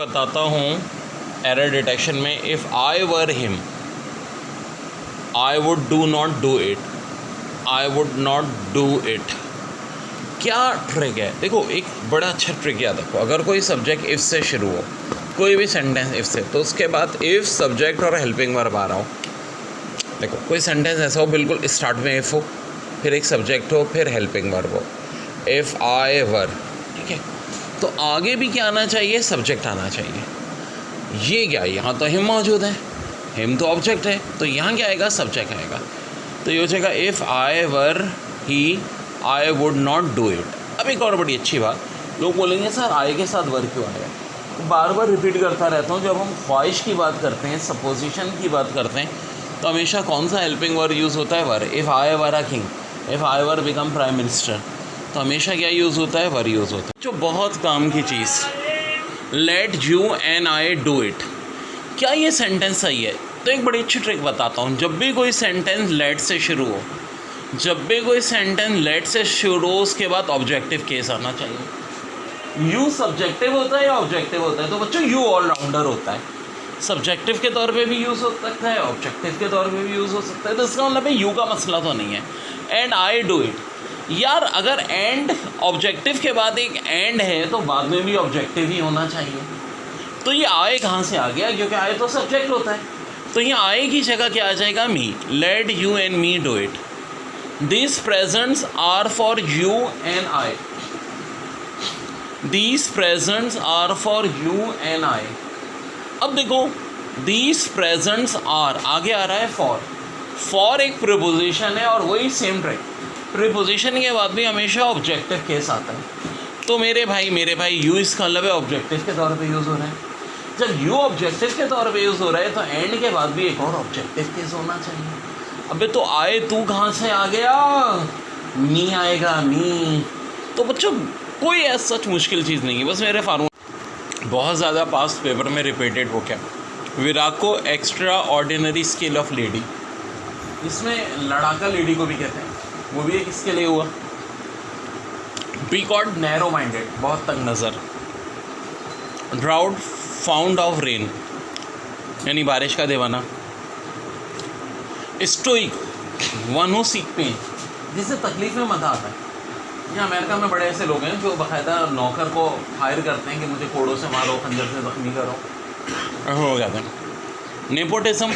बताता हूँ error detection में। If I were him I would do not do it, I would not do it. क्या trick है? देखो एक बड़ा अच्छा ट्रिक याद रखो। अगर कोई सब्जेक्ट इफ़ से शुरू हो, कोई भी सेंटेंस इफ़ से, तो उसके बाद इफ़ सब्जेक्ट और हेल्पिंग वर्ब आ रहा हो। देखो कोई सेंटेंस ऐसा हो बिल्कुल स्टार्ट में इफ़ हो, फिर एक सब्जेक्ट हो, फिर हेल्पिंग वर्ब हो। इफ़ आई वर, ठीक है, तो आगे भी क्या आना चाहिए? सब्जेक्ट आना चाहिए। ये क्या, यहाँ तो हिम मौजूद है, हिम तो ऑब्जेक्ट है, तो यहाँ क्या आएगा? सब्जेक्ट आएगा। तो ये हो जाएगा if I were he I would not do it. अब एक और बड़ी अच्छी बात, लोग बोलेंगे सर आई के साथ वर क्यों आएगा? तो बार बार रिपीट करता रहता हूँ, जब हम ख्वाहिश की बात करते हैं, सपोजिशन की बात करते हैं, तो हमेशा कौन सा हेल्पिंग वर्ब यूज़ होता है? Were. If I were a king, if I were become prime minister, तो हमेशा क्या यूज़ होता है? वर यूज़ होता है। जो बहुत काम की चीज़, let you and I do it, क्या ये सेंटेंस सही है? तो एक बड़ी अच्छी ट्रिक बताता हूँ। जब भी कोई सेंटेंस लेट से शुरू हो, जब भी कोई सेंटेंस लेट से शुरू हो, उसके बाद ऑब्जेक्टिव केस आना चाहिए। यू सब्जेक्टिव होता है या ऑब्जेक्टिव होता है? तो बच्चों यू ऑलराउंडर होता है, सब्जेक्टिव के तौर पे भी यूज़ हो सकता है, ऑब्जेक्टिव के तौर पे भी यूज़ हो सकता है। तो इसका मतलब है यू का मसला तो नहीं है। एंड आई डू इट, यार अगर एंड ऑब्जेक्टिव के बाद एक एंड है तो बाद में भी ऑब्जेक्टिव ही होना चाहिए। तो ये आए कहाँ से आ गया? क्योंकि आए तो सब्जेक्ट होता है। तो यहाँ आए की जगह क्या आ जाएगा? Me. Let you and me do it, this presents are for you and I, these presents are for you and I. अब देखो दीज प्रेजेंट्स आर आगे आ रहा है फॉर, फॉर एक प्रीपोजिशन है और वही सेम ट्रिक, प्रीपोजिशन के बाद भी हमेशा ऑब्जेक्टिव केस आता है। तो मेरे भाई यू इसका मतलब है ऑब्जेक्टिव के तौर पे यूज़ हो रहा है। जब यू ऑब्जेक्टिव के तौर पे यूज़ हो रहा है तो एंड के बाद भी एक और ऑब्जेक्टिव केस होना चाहिए। अबे तो आए तू कहाँ से आ गया? मी आएगा, मी। तो बच्चों कोई ऐसा सच मुश्किल चीज़ नहीं है, बस मेरे फार्मूला बहुत ज़्यादा पास्ट पेपर में रिपीटेड हो क्या, विराको extra ordinary skill of lady, इसमें लड़ाका लेडी को भी कहते हैं, वो भी एक इसके लिए हुआ। बी कॉल्ड नैरो माइंडेड, बहुत तंग नज़र। ड्राउट फाउंड ऑफ रेन, यानी बारिश का दीवाना। Stoic, one who seek pain, जिससे तकलीफ में मज़ा आता है। यहाँ अमेरिका में बड़े ऐसे लोग हैं जो बाकायदा नौकर को हायर करते हैं कि मुझे कोड़ों से मारो, खंजर से जख्मी करो, हो जाते हैं। नेपोटिज्म,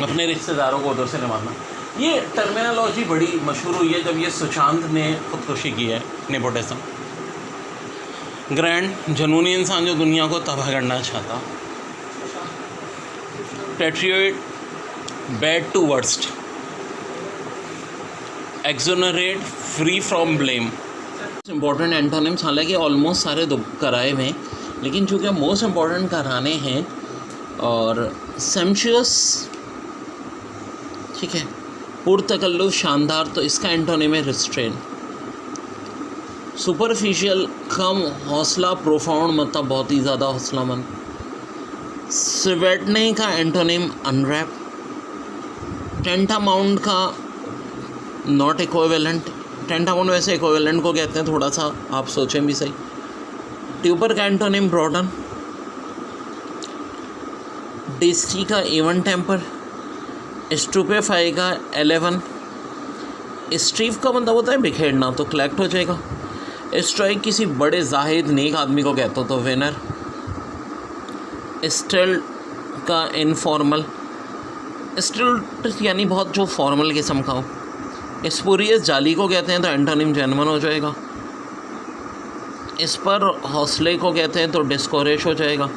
अपने रिश्तेदारों को उधर से निभाना। ये टर्मिनोलॉजी बड़ी मशहूर हुई है जब ये सुशांत ने खुदकुशी की है, नेपोटिज्म। ग्रैंड, जुनूनी इंसान जो दुनिया को तबाह करना चाहता। Patriot, bad to worst. Exonerate, free from blame. Important antonyms हालांकि ऑलमोस्ट सारे कराए हुए हैं, लेकिन चूँकि मोस्ट इम्पॉर्टेंट कराने हैं। और सेम्शियस, ठीक है, पुरतकल्लुफ़, शानदार, तो इसका एंटोनिम है रिस्ट्रेन। सुपरफिशियल, कम हौसला, प्रोफाउंड मतलब बहुत ही ज़्यादा हौसलामंद। स्वेटने का एंटोनिम अनरैप। टेंटामाउंट का नॉट इक्विवेलेंट, टेंटामाउंट वैसे इक्विवेलेंट को कहते हैं, थोड़ा सा आप सोचें भी सही। ट्यूबर का एंटोनिम ब्रॉडन। डिस्टी का इवन टेम्पर। स्टूपेफाई का 11। स्ट्रीफ का मतलब होता है बिखेरना, तो कलेक्ट हो जाएगा। स्ट्राइक किसी बड़े जाहिद नेक आदमी को कहते हो तो विनर। स्टिल्ट का इनफॉर्मल, स्टिल्ट यानी बहुत जो फॉर्मल किस्म का हो। स्पूरियस जाली को कहते हैं तो एंटोनिम जेन्युइन हो जाएगा। इस पर हौसले को कहते हैं तो डिस्कोरेज हो जाएगा।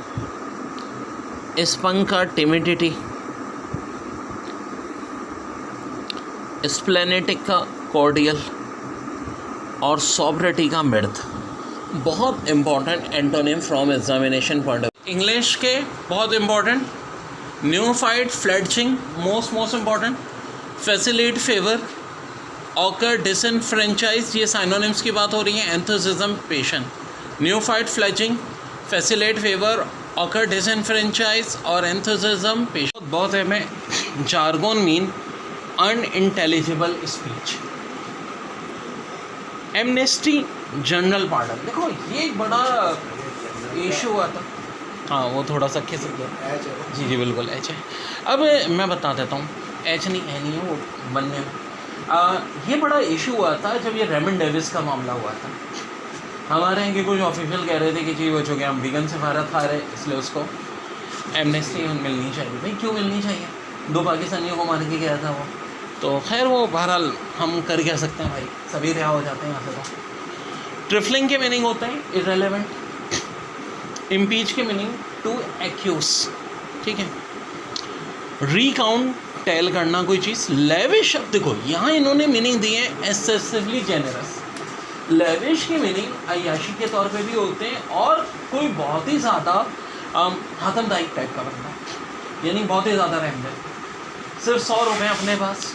स्पंग का टिमिडिटी। स्प्लेनेटिक का कॉर्डियल और सॉब्रिटी का मिर्थ। बहुत important antonym from examination point of. English के बहुत important, neophyte, fledgling, most important, facilitate, favour, augur, disenfranchise, ये साइनोनिम्स की बात हो रही है। Enthusiasm, passion. Neophyte, fledgling, facilitate, favour, augur, disenfranchise और एंथुसिज्म, पेशन। बहुत है में jargon mean unintelligible speech. Amnesty, general pardon. देखो ये एक बड़ा इशू हुआ था हाँ वो थोड़ा सा खिसक गया। एच है। जी जी बिल्कुल एच है। अब मैं बता देता हूँ, एच नहीं ए नहीं है वो बनने में। ये बड़ा इशू हुआ था जब ये रेमन डेविस का मामला हुआ था। हमारे यहाँ के कुछ ऑफिशियल कह रहे थे कि जी वो चूँकि हम वीगन सिफारत खा रहे इसलिए उसको एमनेस्टी मिलनी चाहिए। भाई क्यों मिलनी चाहिए? 2 पाकिस्तानियों को मार के गया था वो। तो खैर वो बहरहाल हम कर क्या सकते हैं भाई, सभी रिहा हो जाते हैं यहाँ से। तो ट्रिफलिंग के मीनिंग होते हैं इररेलेवेंट। इम्पीच के मीनिंग टू एक्यूज, ठीक है। रिकाउंट टेल करना कोई चीज़। लेविश, अब देखो यहाँ इन्होंने मीनिंग दिए हैं एक्सेसिवली जेनरस। लेविश की मीनिंग अय्याशी के तौर पे भी होते हैं और कोई बहुत ही ज़्यादा हातमदायक टाइप का बंदा, यानी बहुत ही ज़्यादा रहम दे। सिर्फ 100 रुपये अपने पास,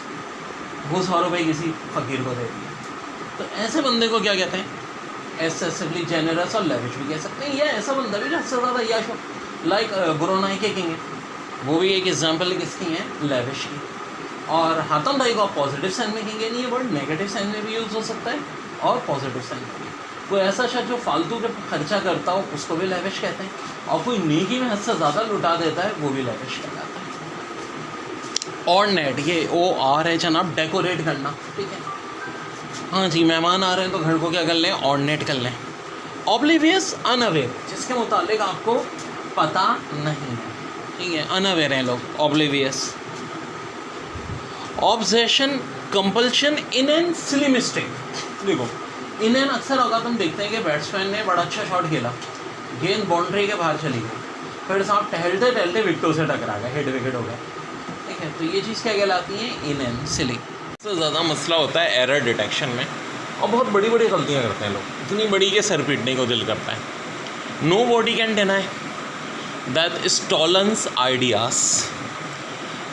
वो 100 रुपये किसी फ़कीर को दे दिए। तो ऐसे बंदे को क्या कहते हैं? एक्सेसिवली जेनरस और लेविश भी कह सकते हैं। या ऐसा बंदा भी जो सबसे ज़्यादा अय्याश हो, लाइक ब्रुनाई के किंग है, वो भी एक एग्जाम्पल किसकी है? लेविश की। और हातम भाई को आप पॉजिटिव साइन में कहेंगे, नहीं ये वर्ड नेगेटिव साइन में भी यूज़ हो सकता है और पॉजिटिव साइन में भी। कोई ऐसा शख्स जो फालतू के खर्चा करता हो उसको भी लेविश कहते हैं, और कोई नेकी में हद से ज़्यादा लुटा देता है वो भी लेविश कहलाता है। और नेट, ये OR है जनाब, डेकोरेट करना, ठीक है। हाँ जी, मेहमान आ रहे हैं तो घर को क्या कर लें? ऑर्डिनेट कर लें। ऑब्लिवियस, अनअवेयर, जिसके मुतालिक आपको पता नहीं है, ठीक है, अनअवेयर हैं लोग, oblivious. Obsession, compulsion in an silly mistake. देखो इन एन अक्सर होगा, तुम देखते हैं कि बैट्समैन ने बड़ा अच्छा शॉट खेला, गेंद बाउंड्री के बाहर चली गई, फिर साहब टहलते टहलते विकेटों से टकरा गया, हेड विकेट हो गया, ठीक है। तो ये चीज़ क्या कहलाती है? इन एन सिली। सबसे ज़्यादा मसला होता है एरर डिटेक्शन में, और बहुत बड़ी बड़ी गलतियाँ करते हैं लोग, इतनी बड़ी के सर पीटने को दिल करता है। Nobody can deny that Stalin's ideas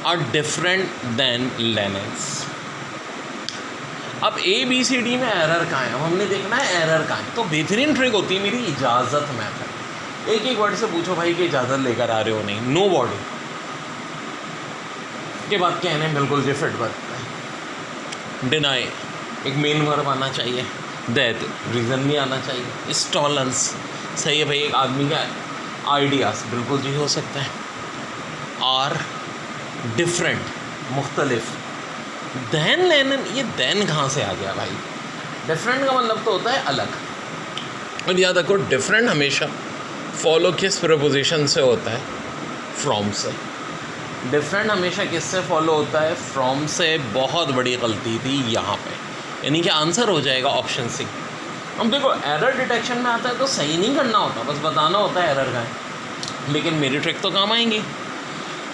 are different than Lenin's. अब ABCD में एरर कहाँ है? अब हमने देखना है एरर कहाँ है। तो बेहतरीन ट्रिक होती है मेरी इजाज़त मेथड। एक एक वर्ड से पूछो भाई कि इजाज़त लेकर आ रहे हो नहीं। नो बॉडी के बाद कहने बिल्कुल डिफरेंट बनता है। डिनाई, एक मेन वर्ब आना चाहिए। दैट, रीज़न भी आना चाहिए। स्टॉलेंस, सही है भाई, एक आदमी का आइडियाज़, बिल्कुल जी हो सकता है। आर, डिफरेंट, मुख्तलिफ। दैन लेनन, ये दैन कहाँ से आ गया भाई? डिफरेंट का मतलब तो होता है अलग। और याद रखो डिफरेंट हमेशा फॉलो किस प्रपोजिशन से होता है? फ्रॉम से। डिफरेंट हमेशा किससे फॉलो होता है? फ्रॉम से। बहुत बड़ी गलती थी यहाँ पे, यानी कि आंसर हो जाएगा ऑप्शन सी। अब देखो एरर डिटेक्शन में आता है तो सही नहीं करना होता, बस बताना होता है एरर का है, लेकिन मेरी ट्रिक तो काम आएंगी।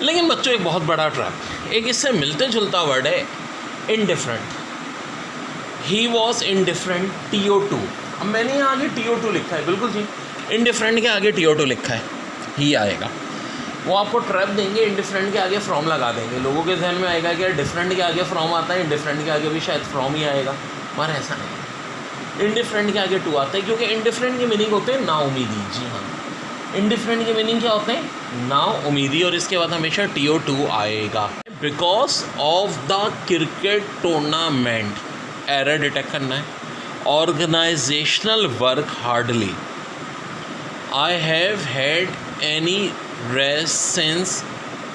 लेकिन बच्चों एक बहुत बड़ा ट्रैप, एक इससे मिलते जुलता वर्ड है indifferent. He was indifferent, TO2। अब मैंने यहाँ आगे TO2 लिखा है, बिल्कुल जी, इनडिफरेंट के आगे TO2 लिखा है, ही आएगा। वो आपको ट्रैप देंगे, इनडिफरेंट के आगे फ्रॉम लगा देंगे। लोगों के जहन में आएगा कि डिफरेंट के आगे फ्रॉम आता है, इनडिफरेंट के आगे भी शायद फ्रॉम ही आएगा, पर ऐसा नहीं है। इनडिफरेंट के आगे टू आता है, क्योंकि इनडिफरेंट के मीनिंग होते हैं नाउमीदी। जी हाँ, इनडिफरेंट के मीनिंग क्या होते हैं? नाउमीदी, और इसके बाद हमेशा TO2 आएगा। Because of the cricket tournament, error detect करना है। Organisational work hardly, I have had any rest since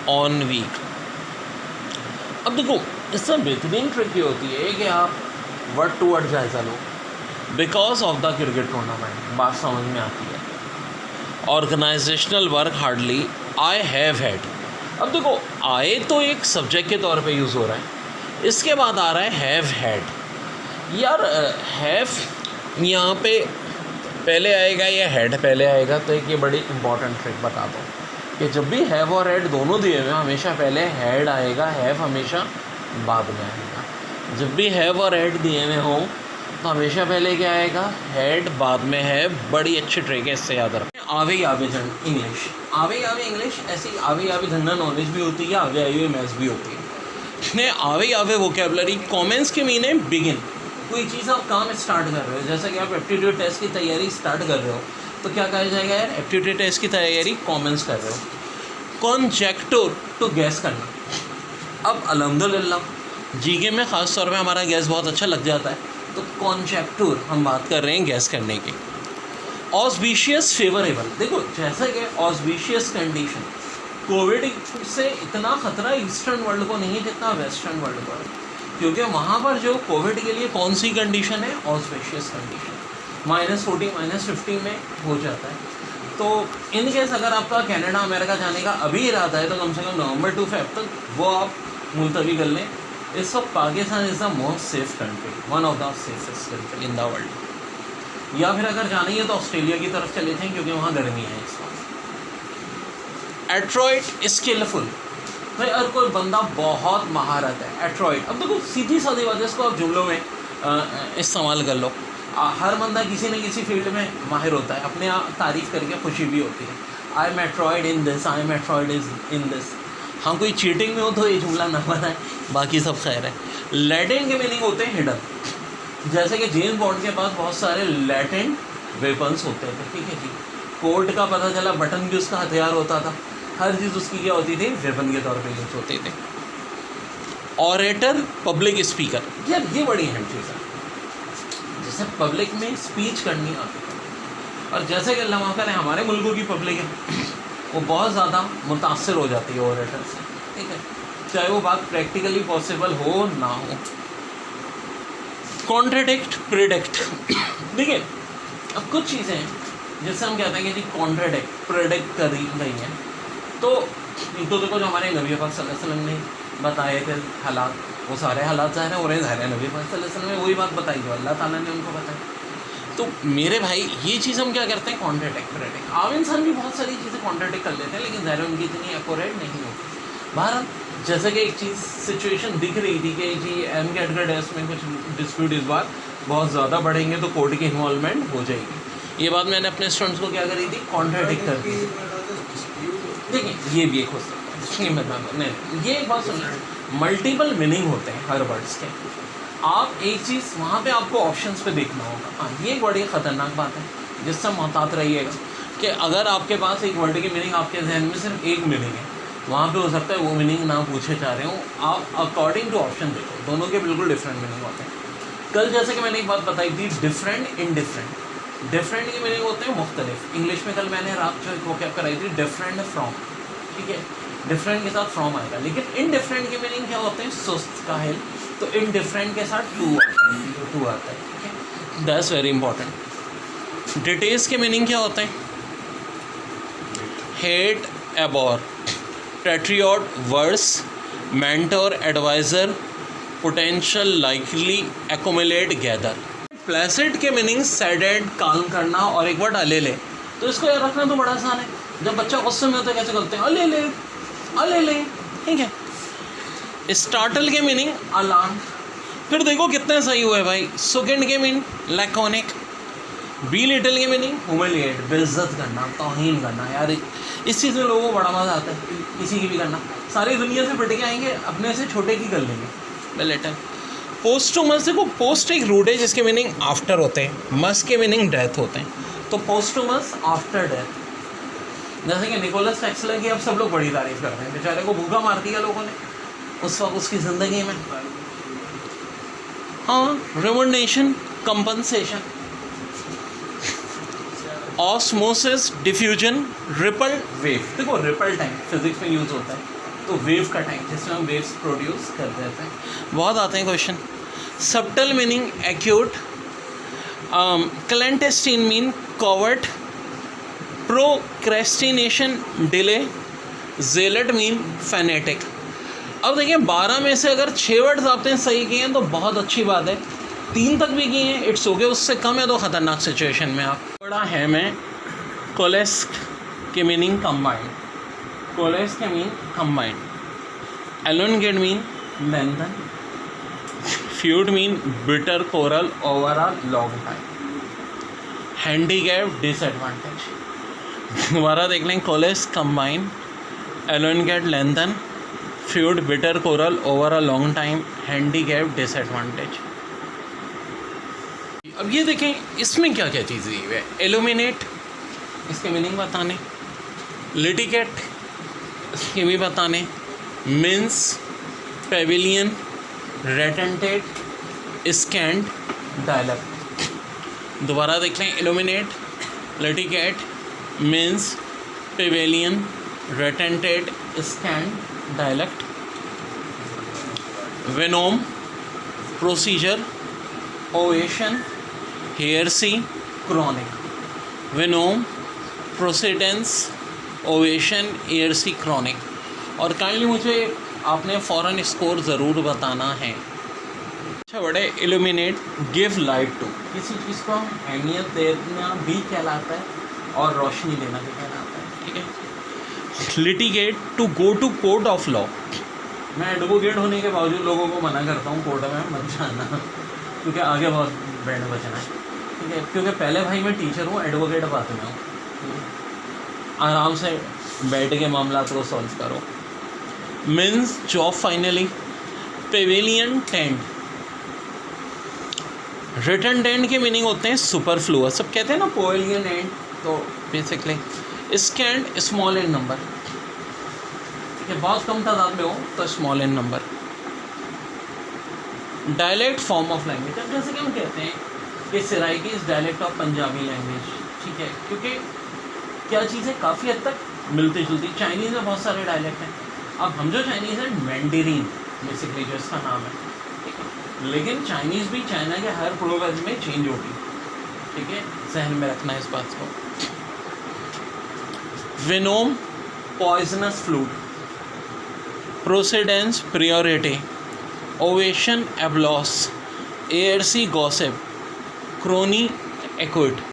on week. अब देखो इससे बेहतरीन ट्रिक ये होती है कि आप वर्ड टू वर्ड जायज़ा लो। Because of the cricket tournament, बात समझ में आती है। Organisational work hardly, I have had. अब देखो आए तो एक सब्जेक्ट के तौर पे यूज़ हो रहा है, इसके बाद आ रहा है हैव हैड। यार हैव यहाँ पे पहले आएगा या हैड पहले आएगा? तो एक ये बड़ी इंपॉर्टेंट ट्रिक बता दो कि जब भी हैव और हैड दोनों दिए हुए हमेशा पहले हैड आएगा, हैव हमेशा बाद में आएगा। जब भी हैव और हैड दिए हुए हों तो हमेशा पहले क्या आएगा? हैड, बाद में है। बड़ी अच्छी ट्रिक है, इससे याद रखें। आवे आवे जन इंग्लिश, आवे आवे इंग्लिश, ऐसी आवे आवे धन्ना नॉलेज भी होती है, आवे आवे मैथ्स भी होती है। इसने आवे आवे वोकेबलरी, कॉमेंट्स के मीन है बिगिन। कोई चीज़ आप काम स्टार्ट कर रहे हो, जैसा कि आप एप्टीट्यूड टेस्ट की तैयारी स्टार्ट कर रहे हो, तो क्या कहा जाएगा यार? एप्टीट्यूड टेस्ट की तैयारी कॉमेंट्स कर रहे हो। कॉन्जेक्टोर, टू गैस करना। अब अल्हम्दुलिल्लाह जीके में ख़ास तौर पे हमारा गैस बहुत अच्छा लग जाता है, तो कॉन्जेक्टोर हम बात कर रहे हैं गैस करने की। ऑस्पिशियस फेवरेबल, देखो जैसा कि ऑस्पिशियस कंडीशन, कोविड से इतना खतरा ईस्टर्न वर्ल्ड को नहीं है जितना वेस्टर्न वर्ल्ड को है, क्योंकि वहाँ पर जो कोविड के लिए कौन सी कंडीशन है, ऑस्पिशियस कंडीशन, -40 -50 में हो जाता है। तो इन केस अगर आपका कनाडा अमेरिका जाने का अभी इरादा है तो कम से कम नवंबर टू फेब तक वो आप मुलतवी कर लें। इस वक्त Pakistan is the most safe country, one of the safest country in the world. या फिर अगर जाना ही है तो ऑस्ट्रेलिया की तरफ चले थे क्योंकि वहाँ गर्मी है इस वक्त। एट्रॉइट स्किलफुल, भाई अगर कोई बंदा बहुत महारत है, एट्रॉइट, अब देखो सीधी सादी बात है, इसको आप जुमलों में इस्तेमाल कर लो। हर बंदा किसी न किसी फील्ड में माहिर होता है, अपने आप तारीफ़ करके खुशी भी होती है, I am adroit in this, I am adroit in this. हाँ कोई चीटिंग में हो तो ये जुमला ना बनाए, बाकी सब खैर है। लैटेंट के मीनिंग होते हैं हिडन, जैसे कि जेम्स बॉन्ड के पास बहुत सारे लैटेंट वेपन्स होते थे, ठीक है जी। कोर्ट का पता चला बटन भी उसका हथियार होता था, हर चीज़ उसकी क्या होती थी, वेपन के तौर पे यूज होते थे। ऑरेटर, पब्लिक स्पीकर, यार ये बड़ी अहम चीज़ है, जैसे पब्लिक में स्पीच करनी आती है। और जैसे कि अल्लाह माफ़ करे हमारे मुल्कों की पब्लिक है वो बहुत ज़्यादा मुतासर हो जाती है ऑरेटर से, ठीक है, चाहे वो बात प्रैक्टिकली पॉसिबल हो ना हो। कॉन्ट्रडिक्ट, प्रिडिक्ट, देखिए अब कुछ चीज़ें हैं जैसे हम कहते हैं कि जी कॉन्ट्रडिक्ट, प्रिडिक्ट कर गई हैं, तो एक तो देखो जो हमारे नबी पाक सल्लल्लाहु अलैहि वसल्लम ने बताए थे हालात, वो सारे हालात ज़ाहिर हैं और ज़ाहिर है नबी पाक सल्लल्लाहु अलैहि वसल्लम ने वही बात बताई जो अल्लाह ताला ने उनको बताई। तो मेरे भाई ये चीज़ हम क्या करते हैं, कॉन्ट्रडिक्ट, प्रिडिक्ट। आम इंसान भी बहुत सारी चीज़ें कॉन्ट्रडिक्ट कर लेते हैं लेकिन ज़ाहिर उनकी इतनी एक्यूरेट नहीं होती। बहरहाल जैसे कि एक चीज़ सिचुएशन दिख रही थी कि जी एम कैटेगरी डेस्ट में कुछ डिस्प्यूट इस बार बहुत ज़्यादा बढ़ेंगे तो कोर्ट की इन्वॉल्वमेंट हो जाएगी, ये बात मैंने अपने स्टूडेंट्स को क्या करी थी, कॉन्ट्रडिक्ट कर दी। देखिए ये भी एक हो सकता है, नहीं ये एक बात सुनिए, मल्टीपल मीनिंग होते हैं हर वर्ड्स के। आप एक चीज़ वहाँ पे आपको ऑप्शंस पे देखना होगा। हाँ ये एक बड़ी ख़तरनाक बात है जिससे मोहतात रहिएगा कि अगर आपके पास एक वर्ड की मीनिंग आपके जहन में सिर्फ एक मीनिंग है, वहाँ पे हो सकता है वो मीनिंग ना पूछे जा रहे हो, आप अकॉर्डिंग टू ऑप्शन देखो, दोनों के बिल्कुल डिफरेंट मीनिंग होते हैं। कल जैसे कि मैंने एक बात बताई थी, डिफरेंट, इनडिफरेंट। डिफरेंट के मीनिंग होते हैं मुख्तलिफ, इंग्लिश में कल मैंने रात जो वो क्या कराई थी, डिफरेंट फ्रॉम, ठीक है, डिफरेंट के साथ फ्रॉम आएगा। लेकिन इनडिफरेंट के मीनिंग क्या होते हैं, सुस्त, काहिल, तो इनडिफरेंट के साथ टू आता है, ठीक है, दैट्स वेरी इंपॉर्टेंट। डिटेल्स के मीनिंग क्या होते हैं, hate, abhor, patriot, worse, mentor, adviser, potential, likely, accumulate, gather. Placid के मीनिंग सैडेड, काल्म करना, और एक वर्ड अले ले, तो इसको याद रखना तो बड़ा आसान है। जब बच्चा गुस्से में होता है कैसे करते हैं, अले ले, अले ले, ठीक है। स्टार्टल के मीनिंग अलार्म, फिर देखो कितने सही हुए भाई। सुकेंड के मीनिंग लैकोनिक, बी लिटिल के मीनिंग ह्यूमिलिएट, बेइज्जत करना, तौहीन करना। यार इस चीज़ में लोगों को बड़ा मज़ा आता है, किसी की भी करना, सारी दुनिया से पिट के आएंगे, अपने से छोटे की कर लेंगे, बेलेटर। पोस्टुमस, देखो पोस्ट एक रूट है जिसके मीनिंग आफ्टर होते हैं, मस के मीनिंग डेथ होते हैं, तो पोस्टुमस आफ्टर डेथ। जैसे कि निकोलस टेस्ला की अब सब लोग बड़ी तारीफ करते हैं, बेचारे को भूखा मार दिया लोगों ने उस वक्त उसकी ज़िंदगी में। हाँ, remuneration, compensation, osmosis, diffusion, ripple, wave. देखो रिपल टाइम फिजिक्स में यूज़ होता है, तो वेव का टाइम जिसमें हम वेव्स प्रोड्यूस कर देते हैं, बहुत आते हैं question. Subtle meaning acute, clandestine mean covert, procrastination, delay, zealot mean fanatic. अब देखिए 12 में से अगर 6 वर्ड्स आपने सही किए हैं तो बहुत अच्छी बात है, 3 तक भी किए हैं इट्स ओके, उससे कम है तो ख़तरनाक सिचुएशन में आप। बड़ा है मैं कोलेस्क के मीनिंग कंबाइंड, कोलेस्क के mean combined, elongate mean lengthen, feud mean bitter quarrel over a long time, handicap, disadvantage. दोबारा देख लें, coalesce combined, elongate lengthen, feud bitter quarrel over a long time, handicap, disadvantage. अब ये देखें इसमें क्या क्या चीज़ दी हुई है, एलुमिनेट इसके मीनिंग बताने, लिटिकेट इसके भी बताने, मिन्स, पेविलियन, रेटेंटेड, स्कैंड, डायलेक्ट। दोबारा देख लें, aluminate, litigate means pavilion, retentate, scant, dialect. Venom, procedure, ovation, heresy, chronic. Venom, precedence, ovation, heresy, chronic. और काइंडली मुझे आपने फ़ौरन स्कोर ज़रूर बताना है. अच्छा बड़े इल्यूमिनेट, गिव लाइट टू, किसी चीज़ को अहमियत देना भी कहलाता है और रोशनी देना भी कहलाता है. ठीक है. Litigate, to go to court of law. मैं एडवोकेट होने के बावजूद लोगों को मना करता हूँ कोर्ट में मत जाना, क्योंकि आगे बहुत बैंड बचना है. ठीक है. क्योंकि पहले भाई मैं टीचर हूँ, एडवोकेट बात में हूँ. आराम से बैठ के मामला को सॉल्व करो. Means job finally. Pavilion tent, return tent के मीनिंग होते हैं सुपरफ्लुअस. सब कहते हैं ना पोवेलियन एंड, तो basically scanned, small in number. ठीक है. बहुत कम तादाद में हो तो small in number. Dialect form of language. अब जैसे कि हम कहते हैं कि Saraiki is dialect of Punjabi language. ठीक है. क्योंकि क्या चीज़ें काफ़ी हद तक मिलती जुलती. चाइनीज़ में बहुत सारे डायलेक्ट हैं. अब हम जो चाइनीज़ है मैंडेरिन बेसिकली जो इसका नाम है. ठीक है. लेकिन चाइनीज़ भी चाइना के हर प्रोविंस में चेंज होगी. ठीक है. जहन में रखना है इस बात को. Venom, poisonous fluid. Precedence, priority. Ovation, applause. Heresy, gossip. Crony, equity.